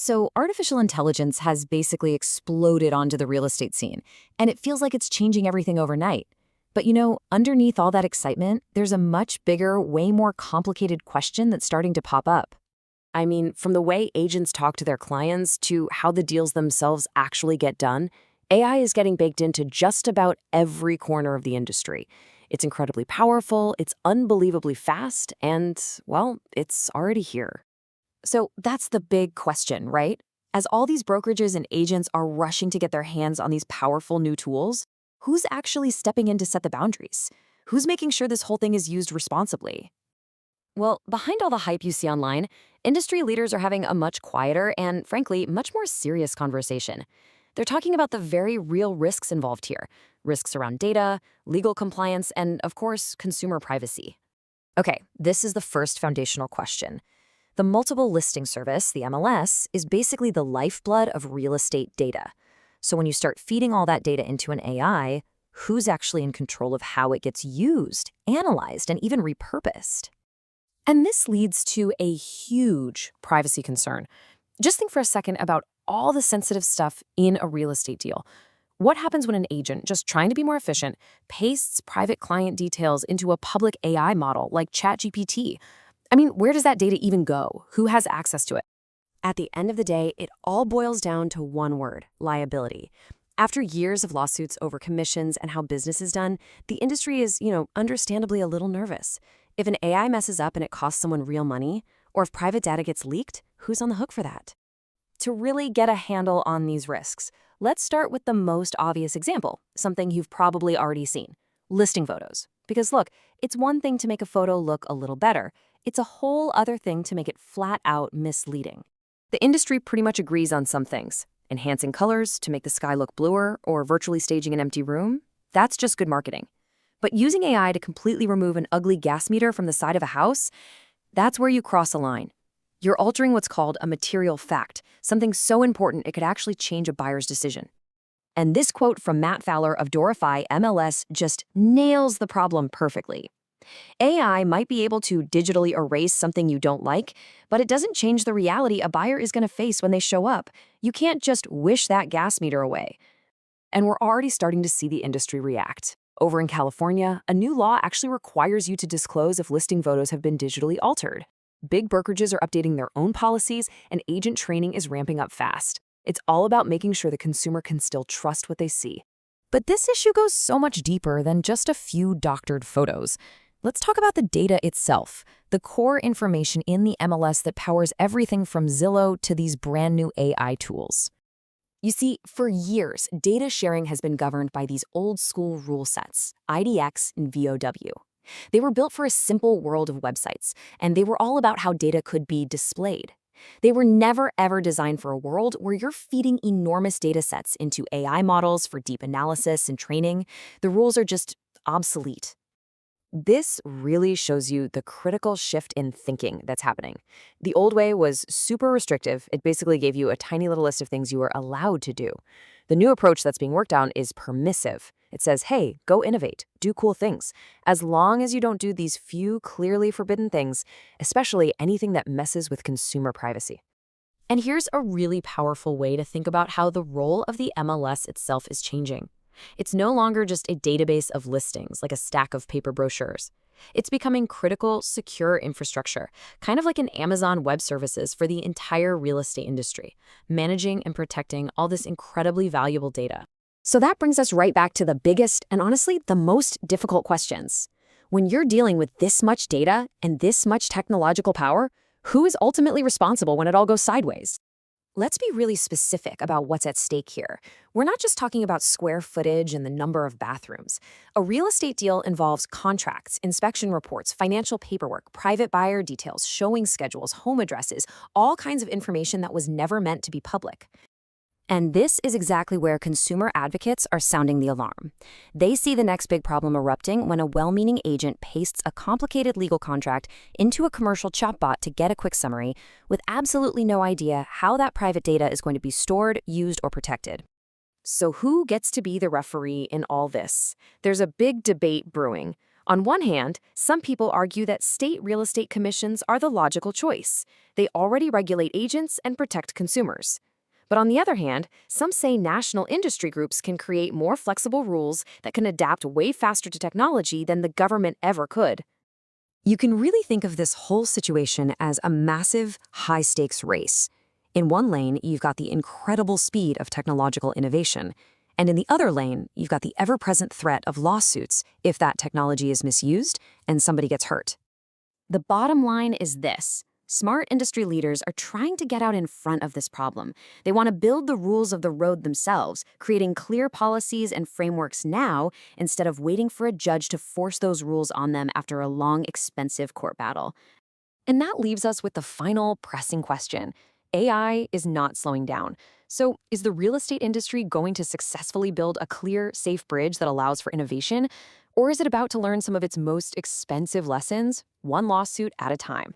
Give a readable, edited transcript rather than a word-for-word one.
So, artificial intelligence has basically exploded onto the real estate scene, and it feels like it's changing everything overnight. But underneath all that excitement, there's a much bigger, way more complicated question that's starting to pop up. I mean, from the way agents talk to their clients to how the deals themselves actually get done, AI is getting baked into just about every corner of the industry. It's incredibly powerful, it's unbelievably fast, and, well, it's already here. So, that's the big question, right? As all these brokerages and agents are rushing to get their hands on these powerful new tools, who's actually stepping in to set the boundaries? Who's making sure this whole thing is used responsibly? Well, behind all the hype you see online, industry leaders are having a much quieter and, frankly, much more serious conversation. They're talking about the very real risks involved here, risks around data, legal compliance, and, of course, consumer privacy. Okay, this is the first foundational question. The multiple listing service, the MLS, is basically the lifeblood of real estate data. So when you start feeding all that data into an AI, who's actually in control of how it gets used, analyzed, and even repurposed? And this leads to a huge privacy concern. Just think for a second about all the sensitive stuff in a real estate deal. What happens when an agent, just trying to be more efficient, pastes private client details into a public AI model like ChatGPT? I mean, where does that data even go? Who has access to it? At the end of the day, it all boils down to one word: liability. After years of lawsuits over commissions and how business is done, the industry is, understandably a little nervous. If an AI messes up and it costs someone real money, or if private data gets leaked, who's on the hook for that? To really get a handle on these risks, let's start with the most obvious example, something you've probably already seen: listing photos. Because look, it's one thing to make a photo look a little better. It's a whole other thing to make it flat out misleading. The industry pretty much agrees on some things. Enhancing colors to make the sky look bluer, or virtually staging an empty room, that's just good marketing. But using AI to completely remove an ugly gas meter from the side of a house, that's where you cross a line. You're altering what's called a material fact, something so important it could actually change a buyer's decision. And this quote from Matt Fowler of Dorify MLS just nails the problem perfectly. AI might be able to digitally erase something you don't like, but it doesn't change the reality a buyer is going to face when they show up. You can't just wish that gas meter away. And we're already starting to see the industry react. Over in California, a new law actually requires you to disclose if listing photos have been digitally altered. Big brokerages are updating their own policies, and agent training is ramping up fast. It's all about making sure the consumer can still trust what they see. But this issue goes so much deeper than just a few doctored photos. Let's talk about the data itself, the core information in the MLS that powers everything from Zillow to these brand new AI tools. You see, for years, data sharing has been governed by these old-school rule sets, IDX and VOW. They were built for a simple world of websites, and they were all about how data could be displayed. They were never, ever designed for a world where you're feeding enormous data sets into AI models for deep analysis and training. The rules are just obsolete. This really shows you the critical shift in thinking that's happening. The old way was super restrictive. It basically gave you a tiny little list of things you were allowed to do. The new approach that's being worked on is permissive. It says, hey, go innovate, do cool things, as long as you don't do these few clearly forbidden things, especially anything that messes with consumer privacy. And here's a really powerful way to think about how the role of the MLS itself is changing. It's no longer just a database of listings, like a stack of paper brochures. It's becoming critical, secure infrastructure, kind of like an Amazon Web Services for the entire real estate industry, managing and protecting all this incredibly valuable data. So that brings us right back to the biggest and honestly the most difficult questions. When you're dealing with this much data and this much technological power, who is ultimately responsible when it all goes sideways? Let's be really specific about what's at stake here. We're not just talking about square footage and the number of bathrooms. A real estate deal involves contracts, inspection reports, financial paperwork, private buyer details, showing schedules, home addresses, all kinds of information that was never meant to be public. And this is exactly where consumer advocates are sounding the alarm. They see the next big problem erupting when a well-meaning agent pastes a complicated legal contract into a commercial chatbot to get a quick summary, with absolutely no idea how that private data is going to be stored, used, or protected. So who gets to be the referee in all this? There's a big debate brewing. On one hand, some people argue that state real estate commissions are the logical choice. They already regulate agents and protect consumers. But on the other hand, some say national industry groups can create more flexible rules that can adapt way faster to technology than the government ever could. You can really think of this whole situation as a massive, high-stakes race. In one lane, you've got the incredible speed of technological innovation, and in the other lane, you've got the ever-present threat of lawsuits if that technology is misused and somebody gets hurt. The bottom line is this. Smart industry leaders are trying to get out in front of this problem. They want to build the rules of the road themselves, creating clear policies and frameworks now instead of waiting for a judge to force those rules on them after a long, expensive court battle. And that leaves us with the final pressing question. AI is not slowing down. So is the real estate industry going to successfully build a clear, safe bridge that allows for innovation? Or is it about to learn some of its most expensive lessons, one lawsuit at a time?